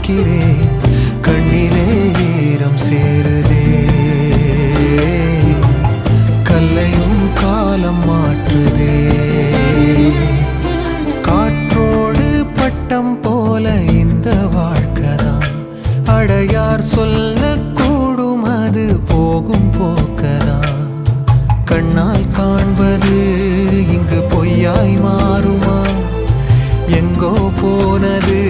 பார்க்கிறேன், கண்ணிலே ஈரம் சேருதே. கல்லையும் காலம் மாற்றுதே. காற்றோடு பட்டம் போல இந்த வாழ்க்கைதான், அடையார் சொல்லக்கூடும் அது போகும் போக்கதான். கண்ணால் காண்பது இங்கு பொய்யாய் மாறுமா? எங்கோ போனது